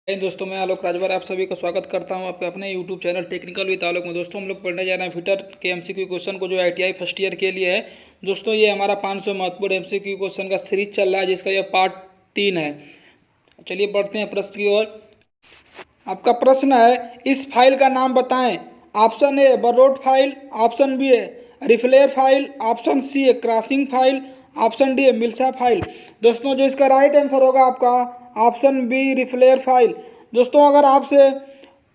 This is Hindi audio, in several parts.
दोस्तों, मैं आलोक राजभर आप सभी का स्वागत करता हूं आपके अपने यूट्यूब चैनल टेक्निकल विद आलोक में। दोस्तों, हम लोग पढ़ने जा रहे हैं फिटर के एमसीक्यू क्वेश्चन को, जो आईटीआई फर्स्ट ईयर के लिए है। दोस्तों, ये हमारा 500 महत्वपूर्ण एमसीक्यू क्वेश्चन का सीरीज चल रहा है, जिसका यह पार्ट 3 है। चलिए बढ़ते हैं प्रश्न की ओर। आपका प्रश्न है, इस फाइल का नाम बताएं। ऑप्शन ए बरोड फाइल, ऑप्शन बी है रिफ्लेयर फाइल, ऑप्शन सी है क्रॉसिंग फाइल, ऑप्शन डी है मिल्सा फाइल। दोस्तों, जो इसका राइट आंसर होगा आपका ऑप्शन बी रिफ्लेयर फाइल। दोस्तों, अगर आपसे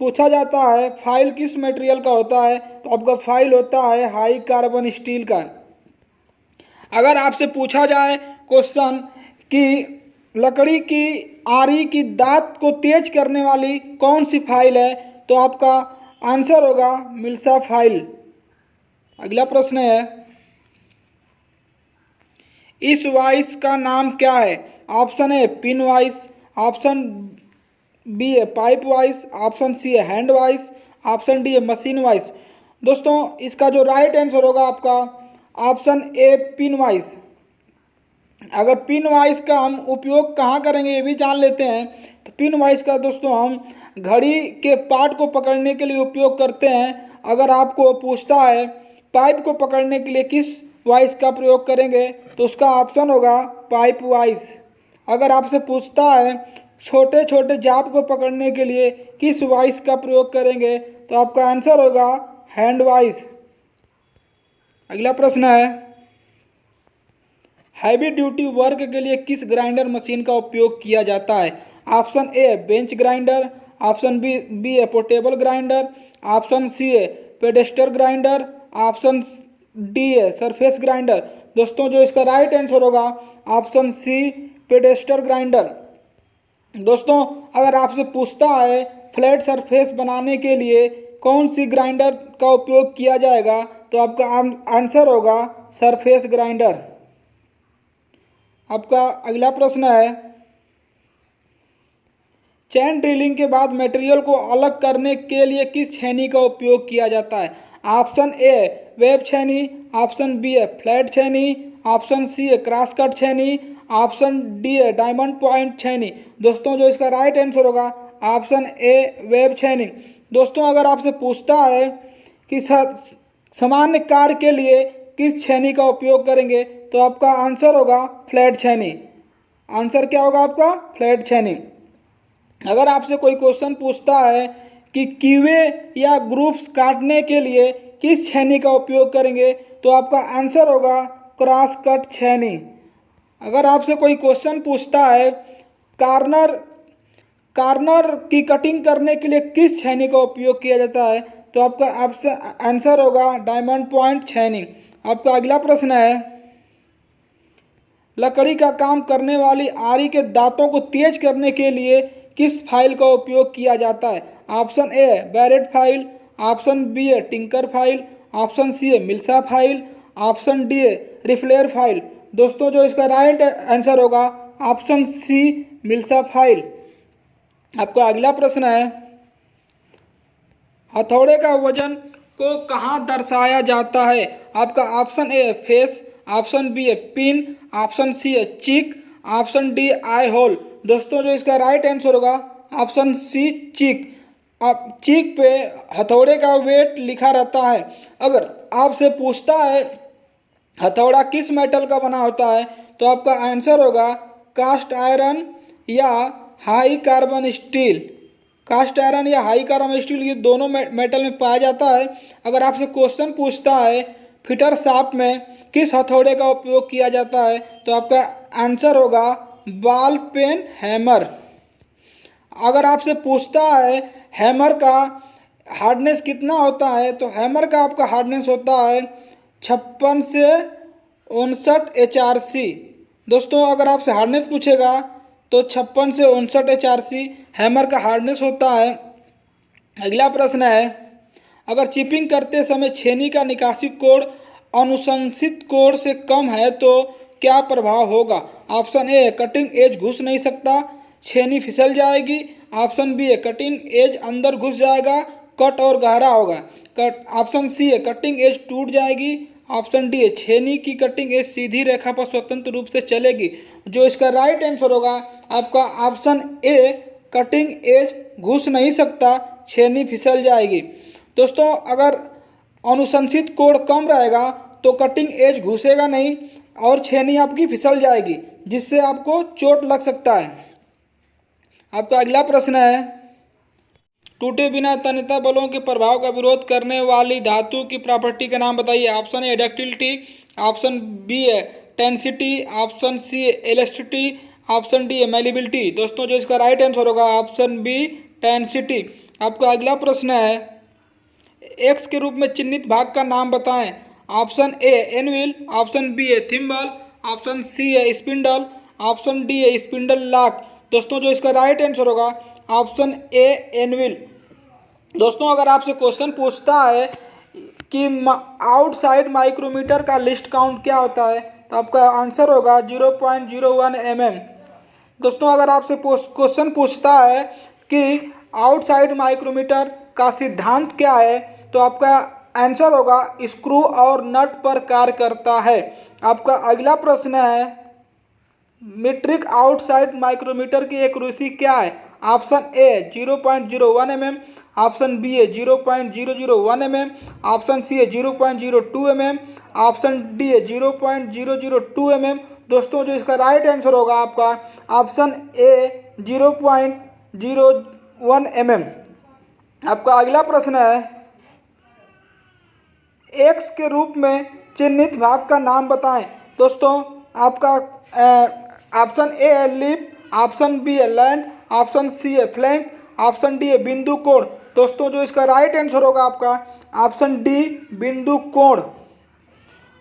पूछा जाता है फाइल किस मटेरियल का होता है, तो आपका फाइल होता है हाई कार्बन स्टील का। अगर आपसे पूछा जाए क्वेश्चन कि लकड़ी की आरी की दांत को तेज करने वाली कौन सी फाइल है, तो आपका आंसर होगा मिल्सा फाइल। अगला प्रश्न है, इस वाइस का नाम क्या है। Option A pin vice, option B है पाइप वाइस, ऑप्शन सी है हैंड वाइस, ऑप्शन डी है मशीन वाइस। दोस्तों, इसका जो राइट आंसर होगा आपका ऑप्शन ए पिन वाइस। अगर पिन वाइस का हम उपयोग कहाँ करेंगे ये भी जान लेते हैं। तो पिन वाइस का दोस्तों हम घड़ी के पार्ट को पकड़ने के लिए उपयोग करते हैं। अगर आपको पूछता है पाइप को पकड़ने के लिए किस वाइस का प्रयोग करेंगे, तो उसका ऑप्शन होगा पाइप वाइस। अगर आपसे पूछता है छोटे छोटे जाप को पकड़ने के लिए किस वाइस का प्रयोग करेंगे, तो आपका आंसर होगा हैंड वाइस। अगला प्रश्न है, हैवी ड्यूटी वर्क के लिए किस ग्राइंडर मशीन का उपयोग किया जाता है। Option A bench grinder, option B है पोर्टेबल ग्राइंडर, ऑप्शन सी है पेडेस्टर ग्राइंडर, ऑप्शन डी है सरफेस ग्राइंडर। दोस्तों, जो इसका राइट आंसर होगा ऑप्शन सी पेडेस्टर ग्राइंडर। दोस्तों, अगर आपसे पूछता है फ्लैट सरफेस बनाने के लिए कौन सी ग्राइंडर का उपयोग किया जाएगा, तो आपका आंसर होगा सरफेस ग्राइंडर। आपका अगला प्रश्न है, चैन ड्रिलिंग के बाद मटेरियल को अलग करने के लिए किस छेनी का उपयोग किया जाता है। ऑप्शन ए वेब छेनी, ऑप्शन बी है फ्लैट छेनी, ऑप्शन सी है क्रॉस कट छेनी, ऑप्शन डी है डायमंड पॉइंट छेनी। दोस्तों, जो इसका राइट आंसर होगा ऑप्शन ए वेब छेनी। दोस्तों, अगर आपसे पूछता है कि सामान्य कार्य के लिए किस छेनी का उपयोग करेंगे, तो आपका आंसर होगा फ्लैट छेनी। आंसर क्या होगा आपका फ्लैट छेनी। अगर आपसे कोई क्वेश्चन पूछता है कि कीवे या ग्रुप्स काटने के लिए किस छेनी का उपयोग करेंगे, तो आपका आंसर होगा क्रॉस कट छेनी। अगर आपसे कोई क्वेश्चन पूछता है कार्नर कार्नर की कटिंग करने के लिए किस छेनी का उपयोग किया जाता है, तो आपका आंसर होगा डायमंड पॉइंट छेनी। आपका अगला प्रश्न है, लकड़ी का काम करने वाली आरी के दांतों को तेज करने के लिए किस फाइल का उपयोग किया जाता है। Option A barrette file, option B है टिंकर फाइल, ऑप्शन सी है मिल्सा फाइल, ऑप्शन डी है रिफ्लेयर फाइल। दोस्तों, जो इसका राइट आंसर होगा ऑप्शन सी मिल्सा फाइल। आपका अगला प्रश्न है, हथौड़े का वजन को कहाँ दर्शाया जाता है। आपका option A face, option B है पिन, ऑप्शन सी है cheek, option D eye hole. दोस्तों, जो इसका राइट आंसर होगा ऑप्शन सी चिक। आप चिक पे हथौड़े का वेट लिखा रहता है। अगर आपसे पूछता है हथौड़ा किस मेटल का बना होता है, तो आपका आंसर होगा कास्ट आयरन या high carbon steel. Cast iron या हाई कार्बन स्टील, ये दोनों मेटल में पाया जाता है। अगर आपसे क्वेश्चन पूछता है फिटर शाफ्ट में किस हथौड़े का उपयोग किया जाता है, तो आपका आंसर होगा बॉल पेन हैमर। अगर आपसे पूछता है हैमर का हार्डनेस कितना होता है, तो हैमर का आपका हार्डनेस होता है 56 से 59 HRC। दोस्तों, अगर आपसे हार्डनेस पूछेगा तो 56 से 59 HRC हैमर का हार्डनेस होता है। अगला प्रश्न है, अगर चिपिंग करते समय छेनी का निकासी कोण अनुशंसित कोण से कम है तो क्या प्रभाव होगा। ऑप्शन ए कटिंग एज घुस नहीं सकता, छेनी फिसल जाएगी, ऑप्शन बी है कटिंग एज अंदर घुस जाएगा, कट और गहरा होगा, ऑप्शन सी है कटिंग एज टूट जाएगी, ऑप्शन डी है छेनी की कटिंग एज सीधी रेखा पर स्वतंत्र रूप से चलेगी। जो इसका राइट आंसर होगा आपका ऑप्शन ए कटिंग एज घुस नहीं सकता, छेनी फिसल जाएगी। दोस्तों अगर अनुशंसित कोण कम रहेगा तो कटिंग एज घुसेगा नहीं और छेनी आपकी फिसल जाएगी, जिससे आपको चोट लग सकता है। आपका अगला प्रश्न है, टूटे बिना तन्यता बलों के प्रभाव का विरोध करने वाली धातु की प्रॉपर्टी का नाम बताइए। Option A ductility, option B है टेंसिटी, ऑप्शन सी है इलास्टिसिटी, ऑप्शन डी है मेलिबिलिटी। दोस्तों जो इसका राइट आंसर होगा ऑप्शन बी टेंसिटी। आपका अगला प्रश्न है, एक्स के रूप में चिन्हित भाग का नाम बताएं। Option A anvil, option B है थिम्बल, ऑप्शन सी है स्पिंडल, ऑप्शन डी है स्पिंडल लॉक। दोस्तों जो इसका राइट आंसर होगा ऑप्शन ए एनविल। दोस्तों अगर आपसे क्वेश्चन पूछता है कि आउटसाइड माइक्रोमीटर का लिस्ट काउंट क्या होता है, तो आपका आंसर होगा 0.01 mm। दोस्तों अगर आपसे क्वेश्चन पूछता है कि आउटसाइड माइक्रोमीटर का सिद्धांत क्या है, तो आपका आंसर होगा स्क्रू और नट पर कार्य करता है। आपका अगला प्रश्न है, मीट्रिक आउटसाइड माइक्रोमीटर की एक्यूरेसी क्या है। Option A 0.01 mm, option B है 0.001 mm, ऑप्शन सी है 0.02 mm, ऑप्शन डी है 0.002 mm। दोस्तों जो इसका राइट आंसर होगा आपका ऑप्शन ए 0.01 mm। आपका अगला प्रश्न है, एक्स के रूप में चिन्हित भाग का नाम बताएं। दोस्तों आपका ऑप्शन ए है लिप, ऑप्शन बी है लैंड, ऑप्शन सी है फ्लैंक, ऑप्शन डी है बिंदु कोण। दोस्तों जो इसका राइट आंसर होगा आपका ऑप्शन डी बिंदु कोण।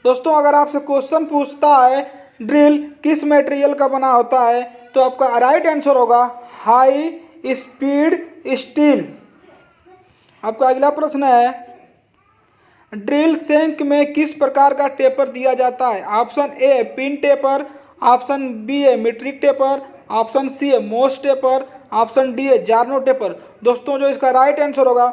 दोस्तों अगर आपसे क्वेश्चन पूछता है ड्रिल किस मटेरियल का बना होता है, तो आपका राइट आंसर होगा हाई स्पीड स्टील। आपका अगला प्रश्न है, ड्रिल शैंक में किस प्रकार का टेपर दिया जाता है। Option A pin taper, option B है मीट्रिक टेपर, ऑप्शन सी है मोस टेपर, ऑप्शन डी है जार्नो टेपर। दोस्तों जो इसका राइट आंसर होगा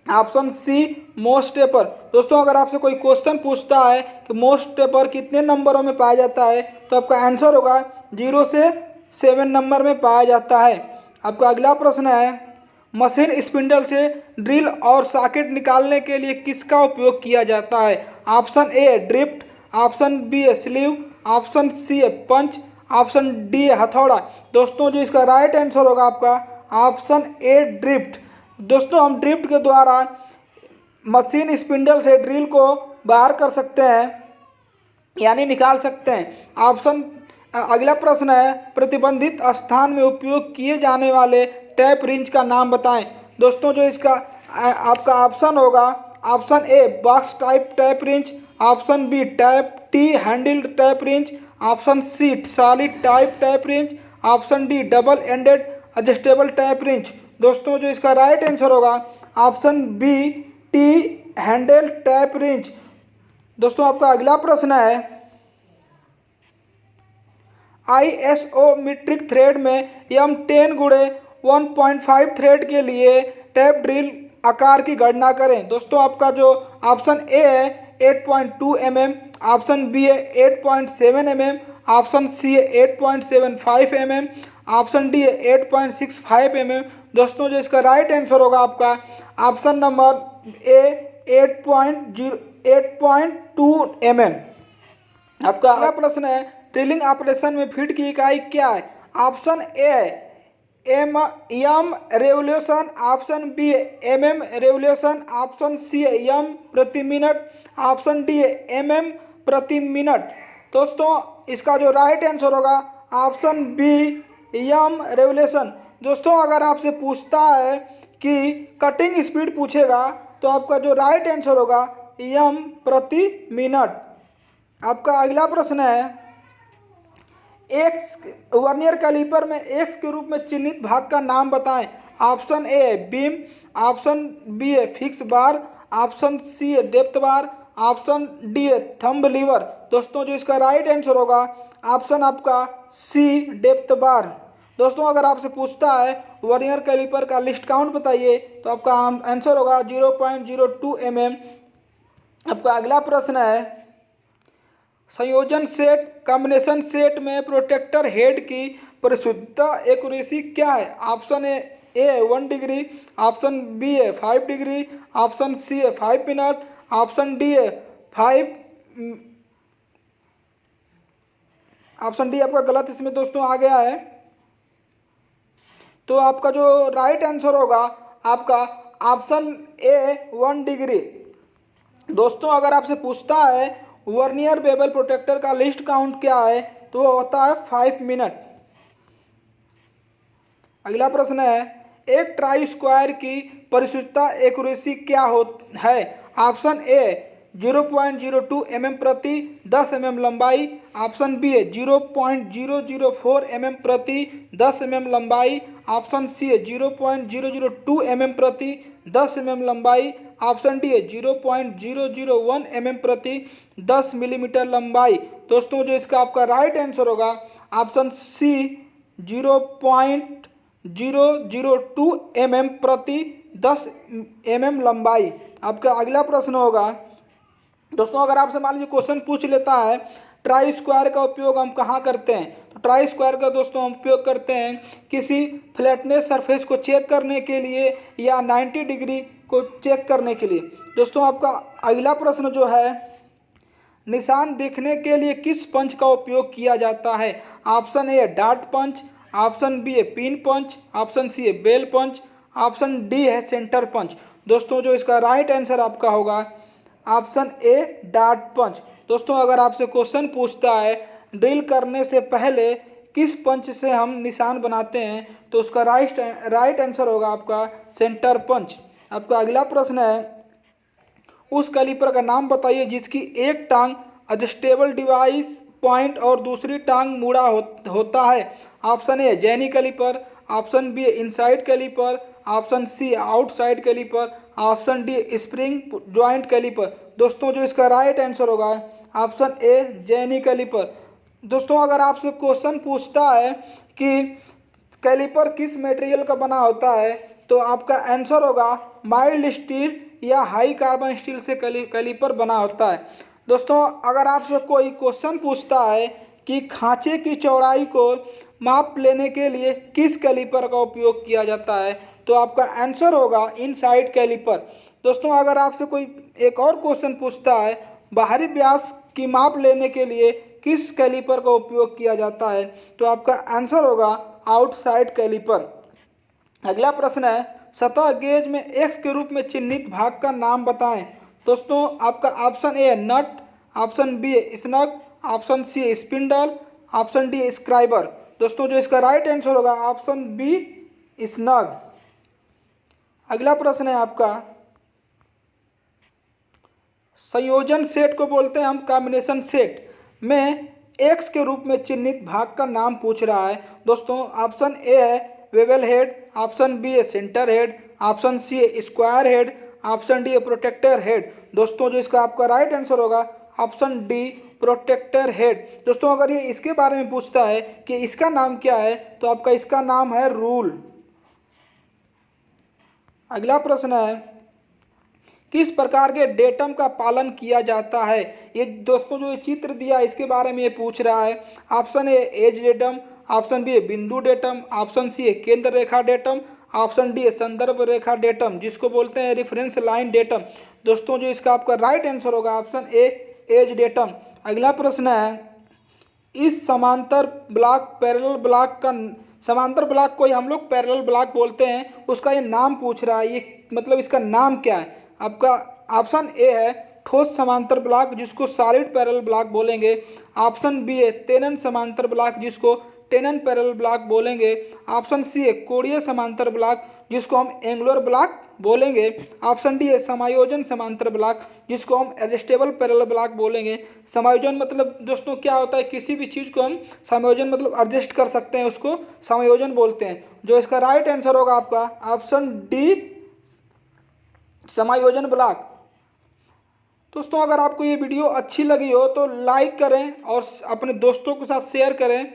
ऑप्शन सी मोस टेपर। दोस्तों अगर आपसे कोई क्वेश्चन पूछता है कि मोस टेपर कितने नंबरों में पाया जाता है, तो आपका आंसर होगा 0 से 7 नंबर में पाया जाता है। आपका अगला प्रश्न है, मशीन स्पिंडल से ड्रिल और सॉकेट निकालने के लिए किसका उपयोग किया जाता है। Option A drift, option B है स्लीव, ऑप्शन सी है पंच, ऑप्शन डी है हथौड़ा। दोस्तों जो इसका राइट आंसर होगा आपका ऑप्शन ए ड्रिफ्ट। दोस्तों हम ड्रिफ्ट के द्वारा मशीन स्पिंडल से ड्रिल को बाहर कर सकते हैं, यानी निकाल सकते हैं। अगला प्रश्न है, प्रतिबंधित स्थान में उपयोग किए जाने वाले टैप रिंच का नाम बताएं। दोस्तों जो इसका आपका ऑप्शन होगा option A box type tap wrench, option B tap T handled tap wrench, option C solid type tap wrench, option D double ended adjustable tap wrench. दोस्तों जो इसका राइट आंसर होगा option B T handle tap wrench. दोस्तों आपका अगला प्रश्न है, ISO मीट्रिक थ्रेड में M10 गुणे 1.5 थ्रेड के लिए टैप ड्रिल आकार की गणना करें। दोस्तों आपका जो ऑप्शन ए है 8.2 mm, ऑप्शन बी है 8.7 mm, ऑप्शन सी है 8.75 mm, ऑप्शन डी है 8.65 mm। दोस्तों जो इसका राइट आंसर होगा आपका ऑप्शन नंबर ए 8.2 mm। आपका अगला प्रश्न है, ड्रिलिंग ऑपरेशन में फीट की इकाई क्या है। Option A M revolution, option B mm revolution, option C M प्रति मिनट, ऑप्शन डी mm प्रति मिनट। दोस्तों इसका जो राइट आंसर होगा ऑप्शन बी एम रेवोल्यूशन। दोस्तों अगर आपसे पूछता है कि कटिंग स्पीड पूछेगा, तो आपका जो राइट आंसर होगा एम प्रति मिनट। आपका अगला प्रश्न है, एक्स वर्नियर कैलिपर में एक्स के रूप में चिन्हित भाग का नाम बताएं। Option A beam, option B है फिक्स बार, ऑप्शन सी है डेप्थ बार, ऑप्शन डी है थंब लीवर। दोस्तों जो इसका राइट आंसर होगा ऑप्शन आपका सी डेप्थ बार। दोस्तों अगर आपसे पूछता है वर्नियर कैलिपर का लिस्ट काउंट बताइए, तो आपका आंसर होगा 0.02 mm। आपका अगला प्रश्न है, संयोजन सेट कॉम्बिनेशन सेट में प्रोटेक्टर हेड की परिशुद्धता एक्यूरेसी क्या है? Option A 1 degree, option B है 5 डिग्री, ऑप्शन सी है 5 मिनट, ऑप्शन डी है 5। ऑप्शन डी आपका गलत इसमें दोस्तों आ गया है। तो आपका जो राइट आंसर होगा आपका ऑप्शन ए 1 डिग्री। दोस्तों अगर आपसे पूछता है वर्नियर बेवल प्रोटेक्टर का लिस्ट काउंट क्या है, तो वो होता है 5 मिनट। अगला प्रश्न है एक ट्राई स्क्वायर की परिशुद्धता एक्यूरेसी क्या है? ऑप्शन ए 0.02 mm प्रति 10 mm लंबाई, ऑप्शन बी है 0.004 mm प्रति 10 mm लंबाई, ऑप्शन सी है 0.002 mm प्रति 10 mm लंबाई, ऑप्शन डी है 0.001 mm प्रति 10 मिलीमीटर लंबाई। दोस्तों जो इसका आपका राइट आंसर होगा ऑप्शन सी 0.002 mm प्रति 10 mm लंबाई। आपका अगला प्रश्न होगा दोस्तों अगर आपसे मान लीजिए क्वेश्चन पूछ लेता है ट्राई स्क्वायर का उपयोग हम कहाँ करते हैं, तो ट्राई स्क्वायर का दोस्तों हम उपयोग करते हैं किसी फ्लैटनेस सरफेस को चेक करने के लिए या 90 डिग्री को चेक करने के लिए। दोस्तों आपका अगला प्रश्न जो है निशान देखने के लिए किस पंच का उपयोग किया जाता है? Option A dart punch, option B है पिन पंच, ऑप्शन सी है बेल पंच, ऑप्शन डी है सेंटर पंच। दोस्तों जो इसका राइट आंसर आपका होगा ऑप्शन ए डार्ट पंच। दोस्तों अगर आपसे क्वेश्चन पूछता है ड्रिल करने से पहले किस पंच से हम निशान बनाते हैं, तो उसका राइट आंसर होगा आपका सेंटर पंच। आपका अगला प्रश्न है उस कैलिपर का नाम बताइए जिसकी एक टांग एडजस्टेबल डिवाइस पॉइंट और दूसरी टांग मुड़ा होता है। Option A jenny caliper, option B inside caliper, option C outside caliper, option D spring joint caliper. दोस्तों जो इसका राइट आंसर होगा ऑप्शन ए जेनी कैलिपर। दोस्तों अगर आपसे क्वेश्चन पूछता है कि कैलिपर किस मटेरियल का बना होता है, तो आपका आंसर होगा माइल्ड स्टील या हाई कार्बन स्टील से कैलिपर बना होता है। दोस्तों अगर आपसे कोई क्वेश्चन पूछता है कि खांचे की चौड़ाई को माप लेने के लिए किस कैलिपर का उपयोग किया जाता है, तो आपका आंसर होगा इनसाइड कैलिपर। दोस्तों अगर आपसे कोई एक और क्वेश्चन पूछता है बाहरी व्यास की माप लेने के लिए किस कैलिपर का उपयोग किया जाता है, तो आपका आंसर होगा आउटसाइड कैलिपर। अगला प्रश्न है सतह गेज में एक्स के रूप में चिन्हित भाग का नाम बताएं। दोस्तों आपका ऑप्शन ए है नट, ऑप्शन बी है स्नग, ऑप्शन सी है स्पिंडल, ऑप्शन डी है स्क्राइबर। दोस्तों जो इसका राइट आंसर होगा ऑप्शन बी स्नग। अगला प्रश्न है आपका संयोजन सेट को बोलते हैं हम कॉम्बिनेशन सेट में एक्स के रूप में चिन्हित भाग का नाम पूछ रहा है। दोस्तों ऑप्शन ए है वेबल हेड, ऑप्शन बी है सेंटर हेड, ऑप्शन सी है स्क्वायर हेड, ऑप्शन डी है प्रोटेक्टर हेड। दोस्तों जो इसका आपका राइट आंसर होगा ऑप्शन डी प्रोटेक्टर हेड। दोस्तों अगर ये इसके बारे में पूछता है कि इसका नाम क्या है, तो आपका इसका नाम है रूल। अगला प्रश्न है किस प्रकार के डेटम का पालन किया जाता है? ये दोस्तों जो ये चित्र दिया इसके बारे में ये पूछ रहा है। Option A edge datum, option B है बिंदु डेटम, ऑप्शन सी है केंद्र रेखा डेटम, ऑप्शन डी है संदर्भ रेखा डेटम जिसको बोलते हैं रेफरेंस लाइन डेटम। दोस्तों जो इसका आपका राइट आंसर होगा ऑप्शन ए एज डेटम। अगला प्रश्न है इस समांतर ब्लॉक पैरेलल ब्लॉक का समांतर ब्लॉक को हम लोग पैरेलल ब्लॉक बोलते हैं, उसका ये नाम पूछ रहा है, ये मतलब इसका नाम क्या है? आपका ऑप्शन ए है ठोस समांतर ब्लॉक जिसको सॉलिड पैरेलल ब्लॉक बोलेंगे, ऑप्शन बी है तेनन समांतर ब्लॉक जिसको टेनन पैरेलल ब्लॉक बोलेंगे, ऑप्शन सी है कोणीय समांतर ब्लॉक जिसको हम एंगुलर ब्लॉक बोलेंगे, ऑप्शन डी है समायोजन समांतर ब्लॉक जिसको हम एडजस्टेबल पैरेलल ब्लॉक बोलेंगे। समायोजन मतलब दोस्तों क्या होता है, किसी भी चीज़ को हम समायोजन मतलब एडजस्ट कर सकते हैं, उसको समायोजन बोलते हैं। जो इसका राइट आंसर होगा आपका ऑप्शन डी समायोजन ब्लॉक। दोस्तों अगर आपको ये वीडियो अच्छी लगी हो तो लाइक करें और अपने दोस्तों के साथ शेयर करें।